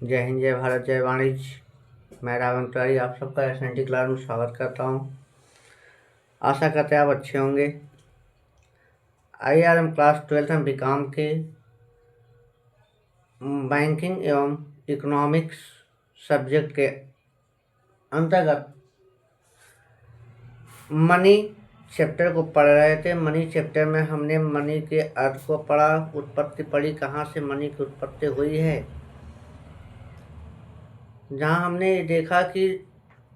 जय हिंद, जय भारत, जय वाणिज्य। मैं राघवन तिवारी आप सबका एस.एन.टी क्लास में स्वागत करता हूँ। आशा करते हैं आप अच्छे होंगे। आइए यार, हम क्लास 12 में बीकॉम के बैंकिंग एवं इकोनॉमिक्स सब्जेक्ट के अंतर्गत मनी चैप्टर को पढ़ रहे थे। मनी चैप्टर में हमने मनी के अर्थ को पढ़ा, उत्पत्ति पढ़ी, कहाँ से मनी की उत्पत्ति हुई है। जहाँ हमने देखा कि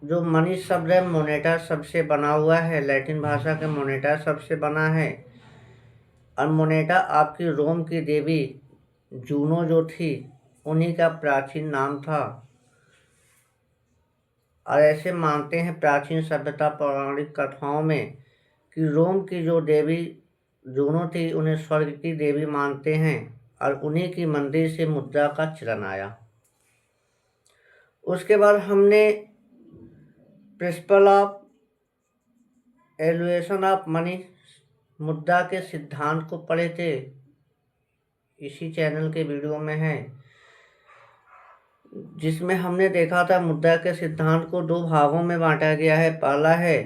जो मनी शब्द है मोनेटा शब्द से बना हुआ है, लैटिन भाषा के मोनेटा शब्द से बना है। और मोनेटा आपकी रोम की देवी जूनो जो थी उन्हीं का प्राचीन नाम था। और ऐसे मानते हैं प्राचीन सभ्यता पौराणिक कथाओं में कि रोम की जो देवी जूनो थी उन्हें स्वर्ग की देवी मानते हैं और उन्हीं की मंदिर से मुद्रा का चलन आया। उसके बाद हमने प्रिंसिपल ऑफ एवल्यूएशन ऑफ मनी मुद्रा के सिद्धांत को पढ़े थे। इसी चैनल के वीडियो में है, जिसमें हमने देखा था मुद्रा के सिद्धांत को दो भागों में बांटा गया है। पहला है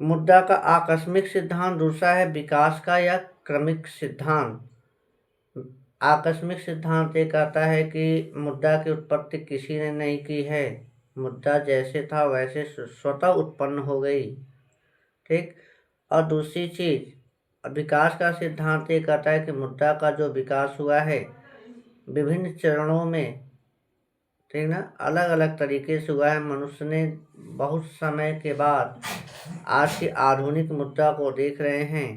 मुद्रा का आकस्मिक सिद्धांत, दूसरा है विकास का या क्रमिक सिद्धांत। आकस्मिक सिद्धांत ये कहता है कि मुद्रा की उत्पत्ति किसी ने नहीं की है, मुद्रा जैसे था वैसे स्वतः उत्पन्न हो गई। ठीक। और दूसरी चीज विकास का सिद्धांत ये कहता है कि मुद्रा का जो विकास हुआ है विभिन्न चरणों में, ठीक ना, अलग अलग तरीके से हुआ है। मनुष्य ने बहुत समय के बाद आज की आधुनिक मुद्रा को देख रहे हैं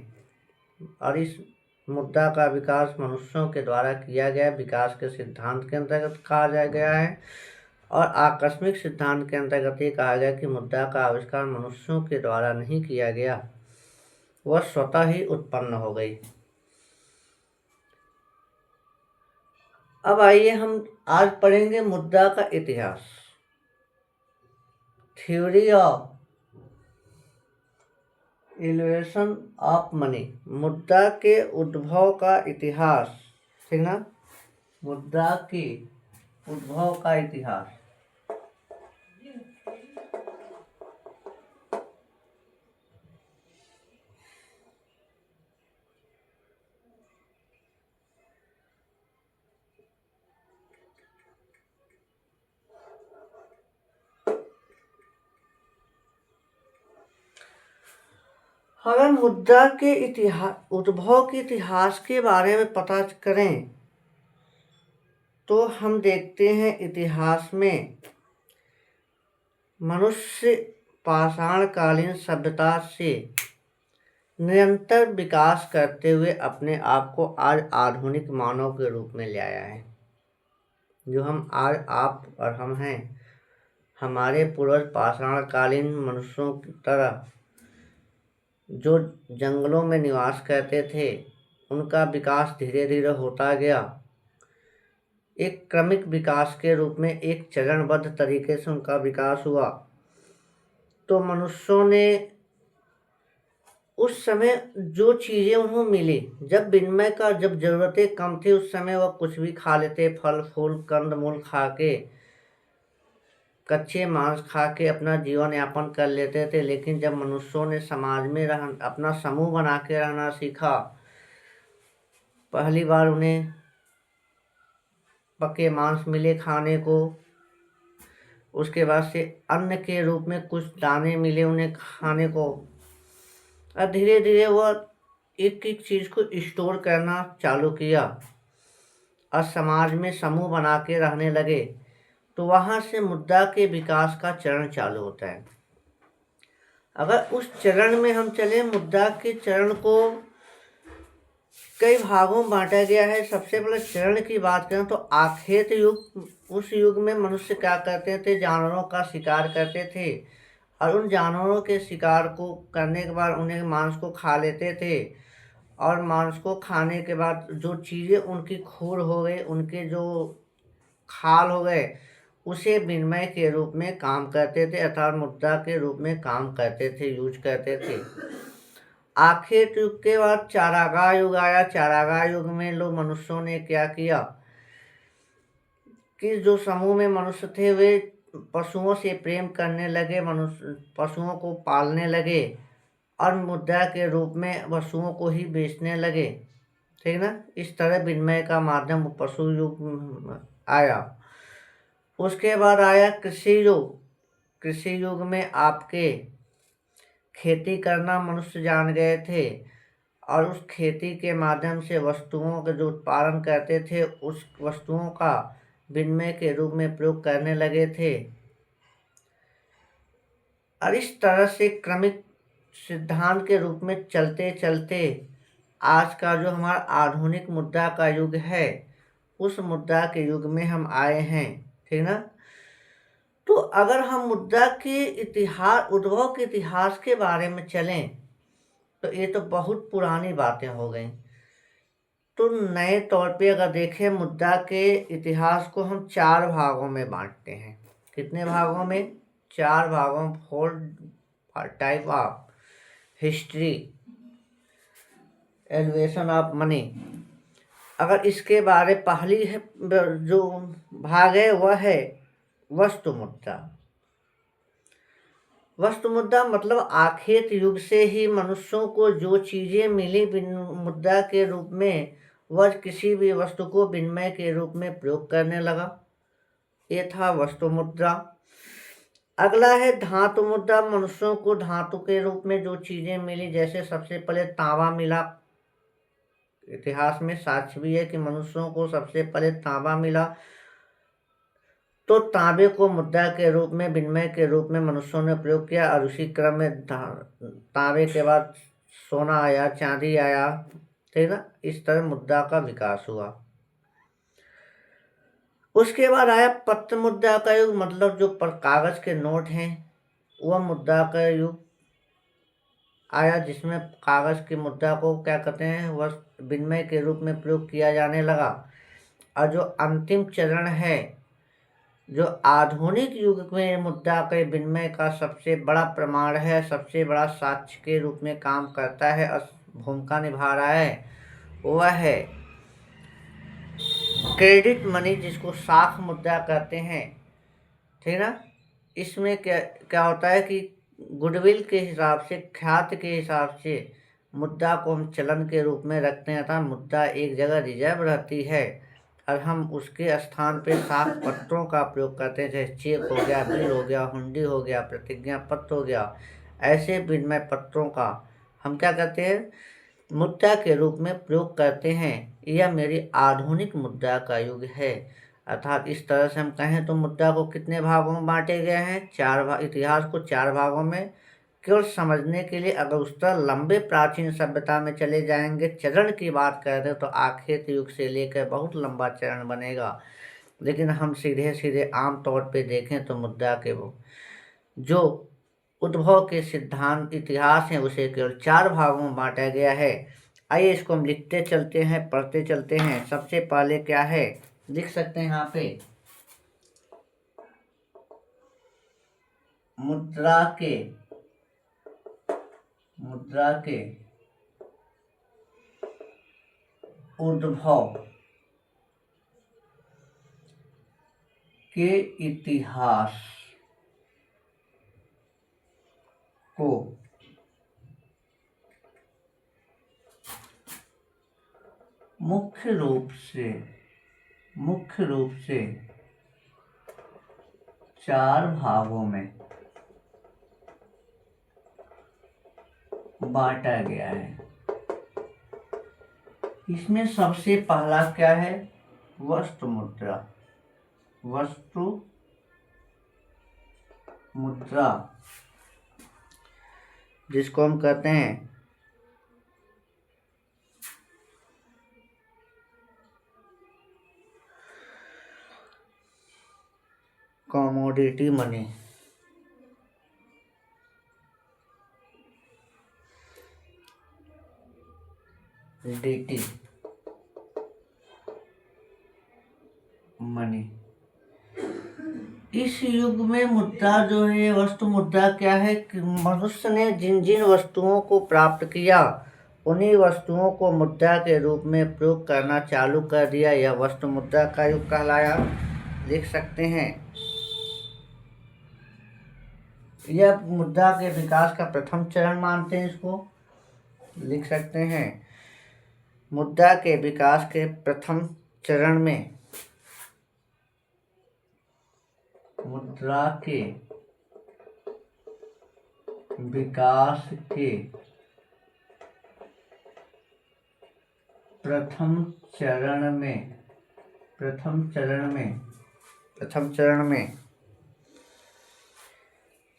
और इस मुद्रा का विकास मनुष्यों के द्वारा किया गया, विकास के सिद्धांत के अंतर्गत कहा गया है। और आकस्मिक सिद्धांत के अंतर्गत ये कहा गया कि मुद्रा का आविष्कार मनुष्यों के द्वारा नहीं किया गया, वह स्वतः ही उत्पन्न हो गई। अब आइए हम आज पढ़ेंगे मुद्रा का इतिहास, theory of evolution of money, मुद्रा के उद्भव का इतिहास। ठीक ना, मुद्रा के उद्भव का इतिहास। अगर मुद्रा के इतिहास उद्भव के इतिहास के बारे में पता करें तो हम देखते हैं इतिहास में मनुष्य पाषाणकालीन सभ्यता से निरंतर विकास करते हुए अपने आप को आज आधुनिक मानव के रूप में ले आया है। जो हम आज आप और हम हैं, हमारे पूर्वज पाषाणकालीन मनुष्यों की तरह जो जंगलों में निवास करते थे, उनका विकास धीरे धीरे होता गया। एक क्रमिक विकास के रूप में एक चरणबद्ध तरीके से उनका विकास हुआ। तो मनुष्यों ने उस समय जो चीज़ें उन्हें मिली, जब विनिमय का जब ज़रूरतें कम थी, उस समय वह कुछ भी खा लेते, फल फूल कंदमूल खा के, कच्चे मांस खा के अपना जीवन यापन कर लेते थे। लेकिन जब मनुष्यों ने समाज में अपना समूह बना के रहना सीखा, पहली बार उन्हें पके मांस मिले खाने को, उसके बाद से अन्न के रूप में कुछ दाने मिले उन्हें खाने को, और धीरे धीरे वह एक एक चीज़ को स्टोर करना चालू किया और समाज में समूह बना के रहने लगे। तो वहाँ से मुद्रा के विकास का चरण चालू होता है। अगर उस चरण में हम चले, मुद्रा के चरण को कई भागों में बांटा गया है। सबसे पहले चरण की बात करें तो आखेत युग, उस युग में मनुष्य क्या करते थे, जानवरों का शिकार करते थे और उन जानवरों के शिकार को करने के बाद उन्हें मांस को खा लेते थे। और मांस को खाने के बाद जो चीज़ें उनकी खूर हो गई, उनके जो खाल हो गए, उसे विनिमय के रूप में काम करते थे, अर्थात मुद्रा के रूप में काम करते थे, यूज करते थे। आखिर युग के बाद चारागाह युग आया। चारागाह युग में लोग मनुष्यों ने क्या किया कि जो समूह में मनुष्य थे वे पशुओं से प्रेम करने लगे, मनुष्य पशुओं को पालने लगे और मुद्रा के रूप में वस्तुओं को ही बेचने लगे। ठीक ना। इस तरह विनिमय का माध्यम पशु युग आया। उसके बाद आया कृषि युग। कृषि युग में आपके खेती करना मनुष्य जान गए थे और उस खेती के माध्यम से वस्तुओं का जो उत्पादन करते थे उस वस्तुओं का विनिमय के रूप में प्रयोग करने लगे थे। और इस तरह से क्रमिक सिद्धांत के रूप में चलते चलते आज का जो हमारा आधुनिक मुद्रा का युग है उस मुद्रा के युग में हम आए हैं। ठीक ना। तो अगर हम मुद्रा के इतिहास, उद्भव के इतिहास के बारे में चलें तो ये तो बहुत पुरानी बातें हो गई। तो नए तौर पे अगर देखें मुद्रा के इतिहास को हम 4 भागों में बांटते हैं। कितने भागों में? 4 भागों। 4 type of history elevation of money. अगर इसके बारे पहली है जो भाग है वह है वस्तु मुद्रा। वस्तु मुद्रा मतलब आखेत युग से ही मनुष्यों को जो चीजें मिली मुद्रा के रूप में वह किसी भी वस्तु को विनिमय के रूप में प्रयोग करने लगा। ये था वस्तु मुद्रा। अगला है धातु मुद्रा। मनुष्यों को धातु के रूप में जो चीजें मिली, जैसे सबसे पहले तांबा मिला। इतिहास में साक्ष्य भी है कि मनुष्यों को सबसे पहले तांबा मिला, तो तांबे को मुद्रा के रूप में, विनिमय के रूप में मनुष्यों ने प्रयोग किया और उसी क्रम में तांबे के बाद सोना आया, चांदी आया। ठीक ना। इस तरह मुद्रा का विकास हुआ। उसके बाद आया पत्र मुद्रा का युग, मतलब जो पर कागज के नोट हैं वह मुद्रा का युग आया, जिसमें कागज की मुद्रा को क्या कहते हैं वह विनिमय के रूप में प्रयोग किया जाने लगा। और जो अंतिम चरण है, जो आधुनिक युग में मुद्रा के विनिमय का सबसे बड़ा प्रमाण है, सबसे बड़ा साक्ष्य के रूप में काम करता है और भूमिका निभा रहा है, वह है क्रेडिट मनी, जिसको साख मुद्रा कहते हैं। ठीक ना। इसमें क्या क्या होता है कि गुडविल के हिसाब से, ख्याति के हिसाब से मुद्रा को हम चलन के रूप में रखते हैं, अर्थात मुद्रा एक जगह रिजर्व रहती है और हम उसके स्थान पे साख पत्रों का प्रयोग करते हैं, जैसे चेक हो गया, बिल हो गया, हुंडी हो गया, प्रतिज्ञा पत्र हो गया। ऐसे विनिमय पत्रों का हम क्या करते हैं मुद्रा के रूप में प्रयोग करते हैं। यह मेरी आधुनिक मुद्रा का युग है। अर्थात इस तरह से हम कहें तो मुद्रा को कितने भागों में बांटे गए हैं? 4 भाग। इतिहास को 4 भागों में। केवल समझने के लिए अगर उस तरह लंबे प्राचीन सभ्यता में चले जाएंगे, चरण की बात करते हैं तो आखेत युग से लेकर बहुत लंबा चरण बनेगा। लेकिन हम सीधे सीधे आम तौर पे देखें तो मुद्रा के वो जो उद्भव के सिद्धांत इतिहास हैं उसे केवल 4 भागों में बांटा गया है। आइए इसको हम लिखते चलते हैं, पढ़ते चलते हैं। सबसे पहले क्या है, लिख सकते हैं यहाँ पे, मुद्रा के उद्भव के इतिहास को मुख्य रूप से 4 भागों में बांटा गया है। इसमें सबसे पहला क्या है? वस्तु मुद्रा। वस्तु मुद्रा जिसको हम कहते हैं कमोडिटी मनी। डीटी मनी इस युग में मुद्रा जो है, वस्तु मुद्रा क्या है कि मनुष्य ने जिन जिन वस्तुओं को प्राप्त किया उन्हीं वस्तुओं को मुद्रा के रूप में प्रयोग करना चालू कर दिया। यह वस्तु मुद्रा का युग कहलाया। लिख सकते हैं, यह मुद्रा के विकास का प्रथम चरण मानते हैं इसको। लिख सकते हैं, मुद्रा के विकास के प्रथम चरण में, मुद्रा के विकास के प्रथम चरण में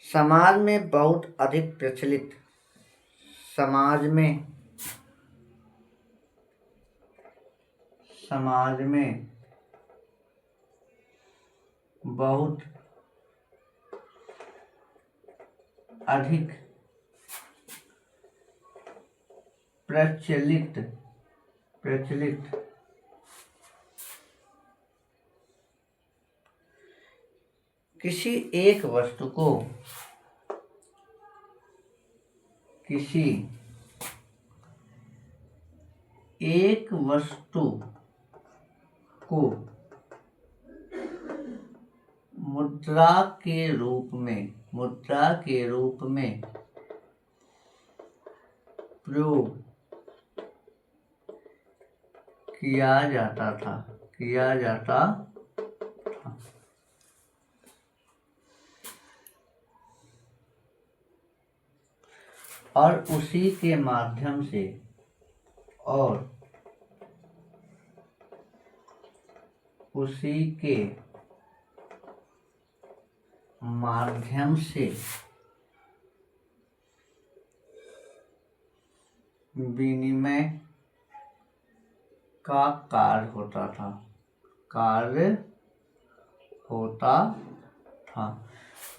समाज में बहुत अधिक प्रचलित, समाज में बहुत अधिक प्रचलित किसी एक वस्तु को मुद्रा के रूप में प्रयोग किया जाता था। और उसी के माध्यम से विनिमय का कार्य होता था।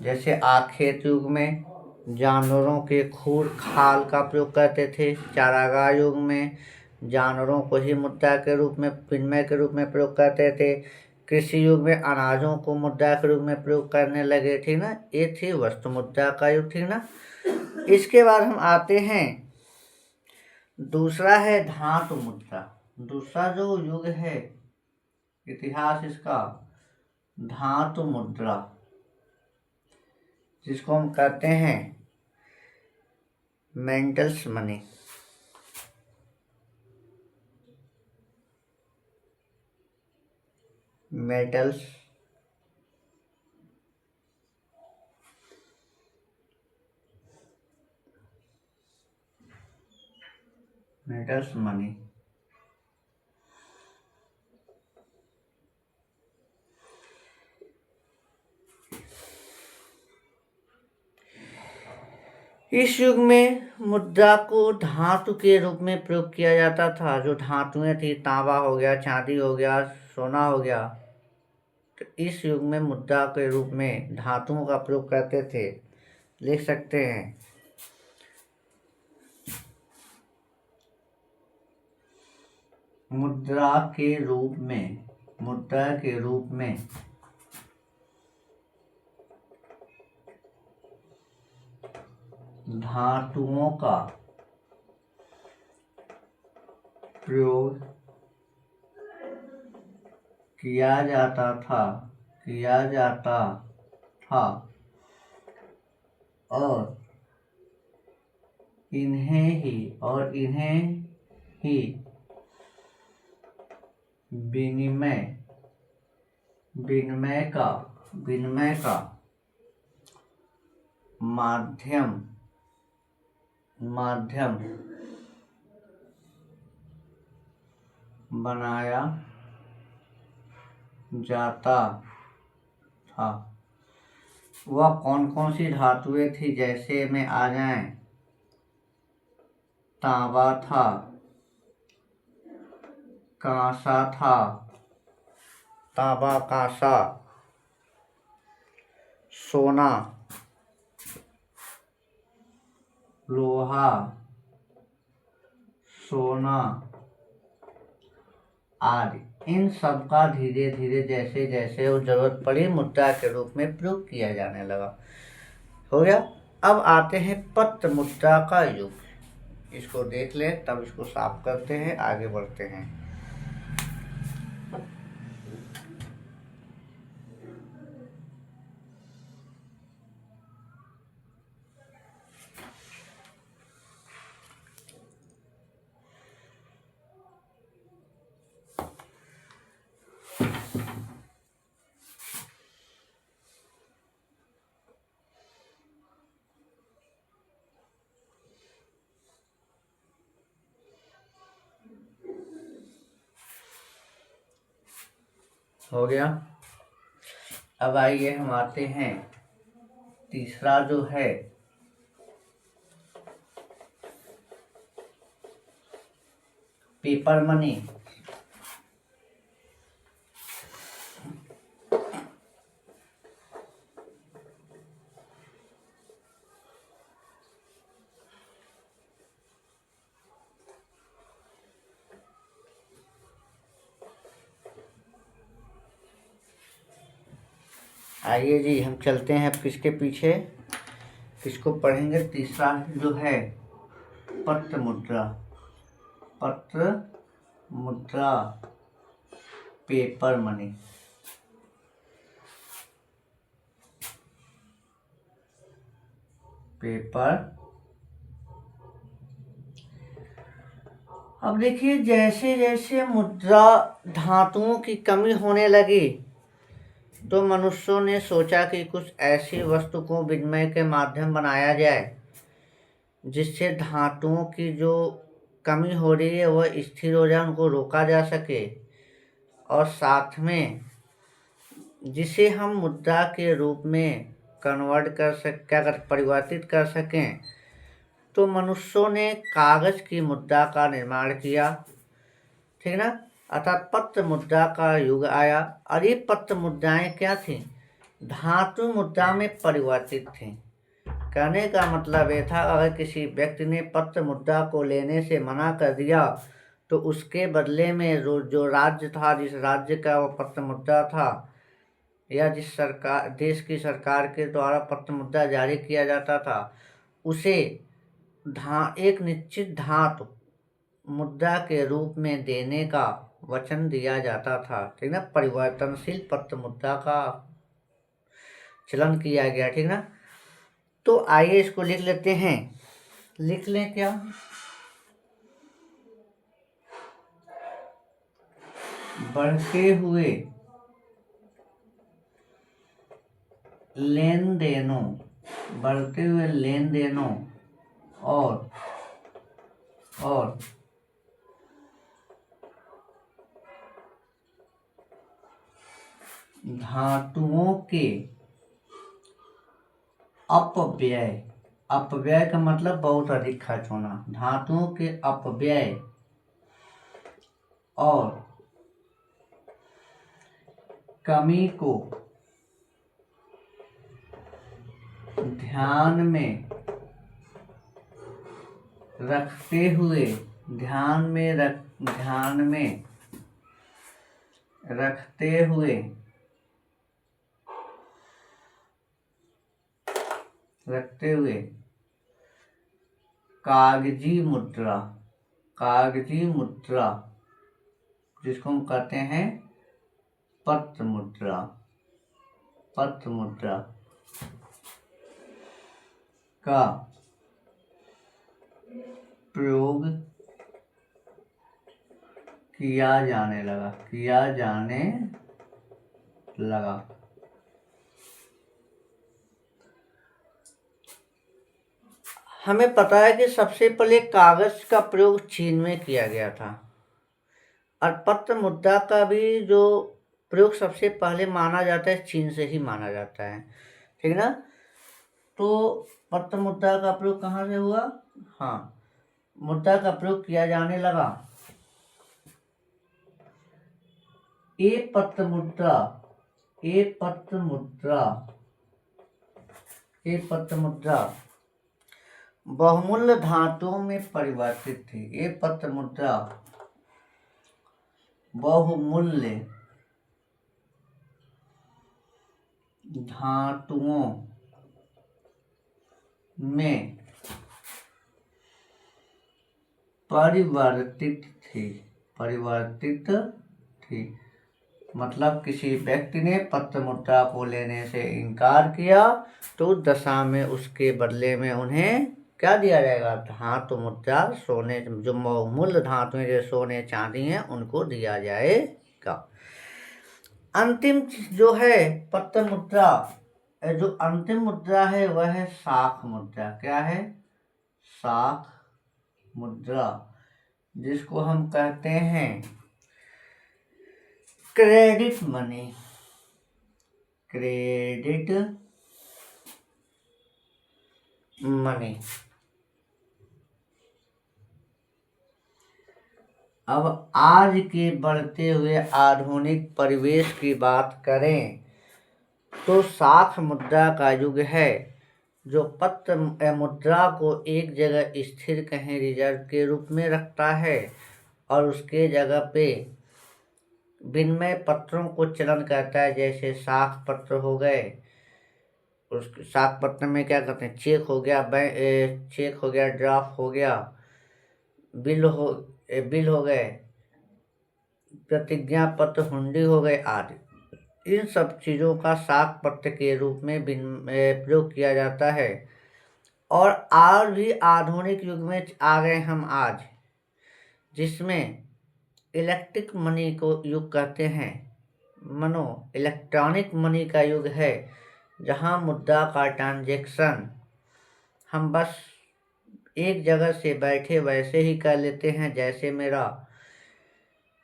जैसे आखेट युग में जानवरों के खूर खाल का प्रयोग करते थे। चारागाह युग में जानवरों को ही मुद्रा के रूप में, विनिमय के रूप में प्रयोग करते थे। कृषि युग में अनाजों को मुद्रा के रूप में प्रयोग करने लगे थे ना। ये थी वस्तु मुद्रा का युग, ठीक ना। इसके बाद हम आते हैं, दूसरा है धातु मुद्रा। दूसरा जो युग है इतिहास इसका, धातु मुद्रा, जिसको हम कहते हैं मेटल्स मनी। Metals money. इस युग में मुद्रा को धातु के रूप में प्रयोग किया जाता था। जो धातुएं थी, तांबा हो गया, चांदी हो गया, सोना हो गया, तो इस युग में मुद्रा के रूप में धातुओं का प्रयोग करते थे। लिख सकते हैं, मुद्रा के रूप में धातुओं का प्रयोग किया जाता था और इन्हें ही विनिमय का माध्यम बनाया जाता था। वह कौन कौन सी धातुएं थी, जैसे में आ जाए, तांबा था, कांसा था, तांबा कांसा, सोना, लोहा, सोना, आदि इन सब का धीरे धीरे जैसे जैसे वो जरूरत पड़ी मुद्रा के रूप में प्रयोग किया जाने लगा। हो गया। अब आते हैं पत्र मुद्रा का युग। इसको देख लें, तब इसको साफ करते हैं, आगे बढ़ते हैं। हो गया। अब आइए हम आते हैं तीसरा जो है पेपर मनी। आइए जी, हम चलते हैं अब किसके पीछे, किसको पढ़ेंगे। तीसरा जो है पत्र मुद्रा। पत्र मुद्रा, पेपर मनी। पेपर। अब देखिए, जैसे जैसे मुद्रा धातुओं की कमी होने लगी तो मनुष्यों ने सोचा कि कुछ ऐसी वस्तु को विनिमय के माध्यम बनाया जाए जिससे धातुओं की जो कमी हो रही है वह स्थिर हो जाए, उनको रोका जा सके, और साथ में जिसे हम मुद्रा के रूप में कन्वर्ट क्या परिवर्तित कर सकें। तो मनुष्यों ने कागज की मुद्रा का निर्माण किया, ठीक ना। अर्थात पत्र मुद्रा का युग आया। और ये पत्र मुद्राएं क्या थी, धातु मुद्रा में परिवर्तित थी। कहने का मतलब ये था, अगर किसी व्यक्ति ने पत्र मुद्रा को लेने से मना कर दिया तो उसके बदले में जो राज्य था, जिस राज्य का वो पत्र मुद्रा था, या जिस सरकार देश की सरकार के द्वारा पत्र मुद्रा जारी किया जाता था, उसे एक निश्चित धातु मुद्रा के रूप में देने का वचन दिया जाता था, ठीक ना। परिवर्तनशील पत्र मुद्रा का चलन किया गया, ठीक ना। तो आइए इसको लिख लेते हैं। लिख लें क्या, बढ़ते हुए लेन देनों, बढ़ते हुए लेन देनों और धातुओं के अपव्यय। अपव्यय का मतलब बहुत अधिक खर्च होना। धातुओं के अपव्यय और कमी को ध्यान में रखते हुए कागजी मुद्रा जिसको हम कहते हैं पत्र मुद्रा का प्रयोग किया जाने लगा। हमें पता है कि सबसे पहले कागज का प्रयोग चीन में किया गया था, और पत्र मुद्रा का भी जो प्रयोग सबसे पहले माना जाता है चीन से ही माना जाता है, ठीक ना। तो पत्र मुद्रा का प्रयोग कहाँ से हुआ, हाँ, मुद्रा का प्रयोग किया जाने लगा। ये पत्र मुद्रा बहुमूल्य धातुओं में परिवर्तित थी। ये पत्र मुद्रा बहुमूल्य धातुओं में परिवर्तित थी। मतलब किसी व्यक्ति ने पत्र मुद्रा को लेने से इनकार किया तो उस दशा में उसके बदले में उन्हें क्या दिया जाएगा? धातु मुद्रा, सोने, जो मूल्य धातुएं जो सोने चांदी हैं उनको दिया जाएगा। अंतिम जो है पत्र मुद्रा, जो अंतिम मुद्रा है वह है शाख मुद्रा। क्या है? शाख मुद्रा, जिसको हम कहते हैं क्रेडिट मनी। Credit money. अब आज के बढ़ते हुए आधुनिक परिवेश की बात करें तो शाख मुद्रा का युग है, जो पत्र मुद्रा को एक जगह स्थिर कहीं रिजर्व के रूप में रखता है और उसके जगह पे विनिमय पत्रों को चलन करता है। जैसे शाख पत्र हो गए, उस शाख पत्र में क्या करते हैं? चेक हो गया, चेक हो गया, ड्राफ्ट हो गया, बिल हो गए, प्रतिज्ञा पत्र, हुंडी हो गए आदि। इन सब चीज़ों का शाख पत्र के रूप में प्रयोग किया जाता है। और आज भी आधुनिक युग में आ गए हम आज, जिसमें इलेक्ट्रिक मनी को युग कहते हैं। मनो इलेक्ट्रॉनिक मनी का युग है, जहां मुद्रा का ट्रांजैक्शन हम बस एक जगह से बैठे वैसे ही कर लेते हैं। जैसे मेरा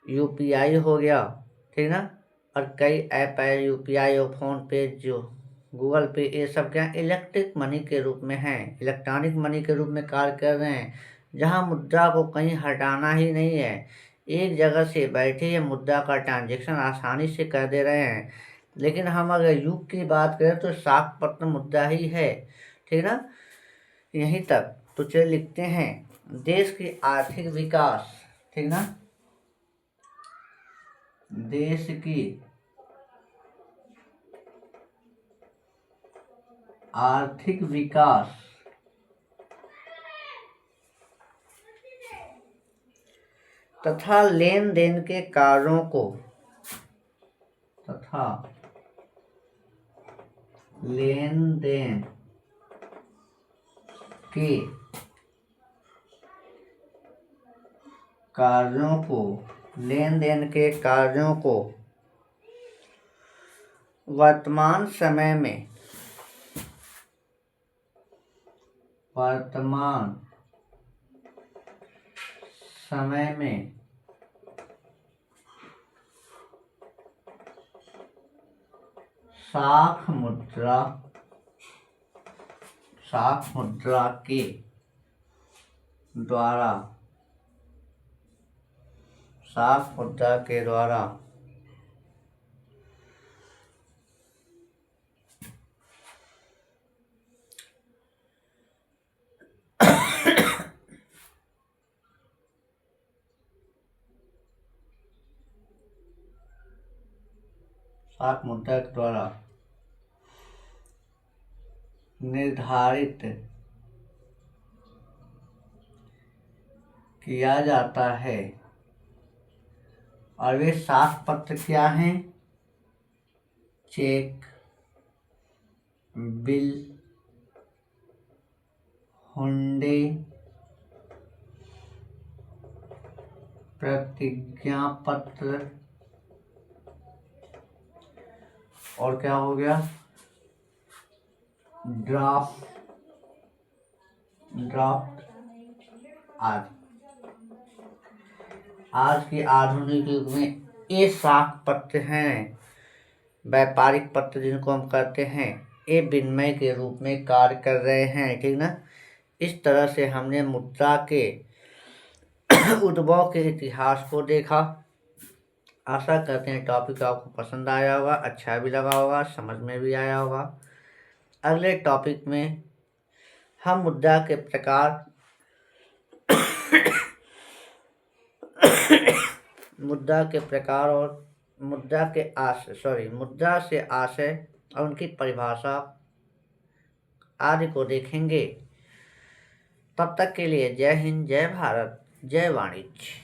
UPI हो गया, ठीक ना, और कई ऐप है UPI और फोन पे, जो गूगल पे, ये सब क्या इलेक्ट्रिक मनी के रूप में हैं, इलेक्ट्रॉनिक मनी के रूप में कार्य कर रहे हैं, जहां मुद्रा को कहीं हटाना ही नहीं है। एक जगह से बैठे ये मुद्रा का ट्रांजैक्शन आसानी से कर दे रहे हैं। लेकिन हम अगर युग की बात करें तो शाख पत्र मुद्रा ही है, ठीक ना। यहीं तक तो चलिए लिखते हैं, देश की आर्थिक विकास, ठीक ना, देश की आर्थिक विकास तथा लेन देन के कार्यों को लेन देन के कार्यों को वर्तमान समय में शाख मुद्रा के द्वारा निर्धारित किया जाता है। और वे शाख पत्र क्या हैं? चेक, बिल, हुंडी, प्रतिज्ञा पत्र, और क्या हो गया? ड्राफ्ट आदि। आज के आधुनिक युग में ये शाख पत्र हैं, व्यापारिक पत्र जिनको हम कहते हैं, ये विनिमय के रूप में कार्य कर रहे हैं, ठीक ना। इस तरह से हमने मुद्रा के उद्भव के इतिहास को देखा। आशा करते हैं टॉपिक आपको पसंद आया होगा, अच्छा भी लगा होगा, समझ में भी आया होगा। अगले टॉपिक में हम मुद्रा के प्रकार मुद्रा के प्रकार और मुद्रा से आशय और उनकी परिभाषा आदि को देखेंगे। तब तक के लिए जय हिंद, जय भारत, जय वाणिज्य।